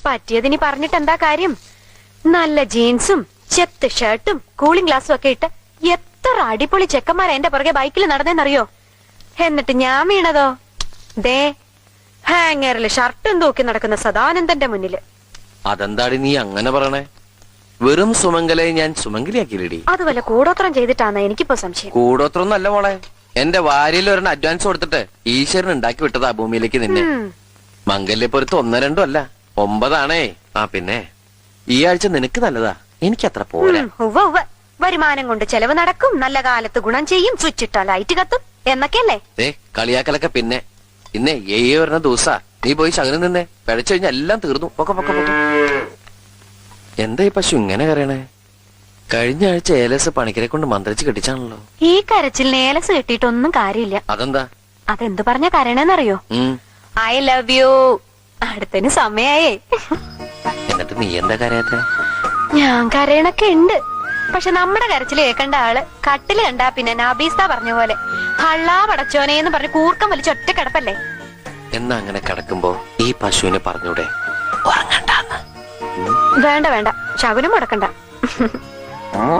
പറ്റിയതിനി പറഞ്ഞിട്ട് എന്താ കാര്യം? നല്ല ജീൻസും ചെത്ത് ഷർട്ടും കൂളിംഗ് ഗ്ലാസും ഒക്കെ ഇട്ട് എത്ര അടിപൊളി ചെക്കന്മാരാ എന്റെ പുറകെ ബൈക്കിൽ നടന്നേന്നറിയോ? എന്നിട്ട് ഞാൻ വീണതോ ദേ ഹാങ്ങറില് ഷർട്ടും തൂക്കി നടക്കുന്ന സദാനന്ദന്റെ മുന്നില്. അതെന്താടി നീ അങ്ങനെ പറയണേ? വെറും സുമംഗലെ ഞാൻ സുമംഗലിയാക്കിയില്ലടി. അത് വല്ല കൂടോത്രം ചെയ്തിട്ടാണ് എനിക്കിപ്പോ സംശയം. കൂടോത്രം നല്ല മോളെ, എന്റെ വാരിയിൽ ഒരെണ്ണം അഡ്വാൻസ് കൊടുത്തിട്ട് ഈശ്വരൻ ഉണ്ടാക്കി വിട്ടതാ ഭൂമിയിലേക്ക് നിന്നെ. മംഗല്യപ്പൊരുത്ത് 1 2 അല്ല 9 ആണേ. ആ പിന്നെ ഈ ആഴ്ച നിനക്ക് നല്ലതാ, എനിക്കത്ര പോരാ. വരുമാനം കൊണ്ട് ചെലവ് നടക്കും, നല്ല കാലത്ത് ഗുണം ചെയ്യും, സ്വിച്ച് ഇട്ടാ ലൈറ്റ് കത്തും എന്നൊക്കെയല്ലേ? കളിയാക്കലൊക്കെ പിന്നെ. ഇന്നേ ഒരെണ്ണം ദിവസാ, നീ പോയി ശകലം നിന്നേ. പിഴച്ചു കഴിഞ്ഞാൽ എല്ലാം തീർന്നു. എന്താ ഈ പശു ഇങ്ങനെ കരയണേ? കഴിഞ്ഞ ആഴ്ച ഏലസ് പണിക്കരെ കൊണ്ട് മന്ത്രിച്ച് കെട്ടിച്ചാണല്ലോ. ഈ കരച്ചിലിന് ഏലസ് കെട്ടിയിട്ടൊന്നും കാര്യമില്ല. അതെന്താ? അതെന്ത് പറഞ്ഞ കരയണെന്നറിയോ? I love you. അടുത്തതിന് സമയായേ. എന്നിട്ട് നീ എന്താ കരയാത്തെ? ഞാൻ കരയണൊക്കെ ഉണ്ട്, പക്ഷെ നമ്മുടെ കരച്ചില് കേൾക്കേണ്ട ആള് കട്ടില് കണ്ടാ പിന്നെ നബീസ്ത പറഞ്ഞ പോലെ ഹള്ളാ പടച്ചോനേന്ന് പറഞ്ഞ് കൂർക്കം വലിച്ച് ഒറ്റ കിടപ്പല്ലേ. എന്നാ അങ്ങനെ കിടക്കുമ്പോ ഈ പശുവിനെ പറഞ്ഞൂടെ ഉറങ്ങണ്ടാന്ന്? വേണ്ട ശകുനം മുടക്കണ്ട.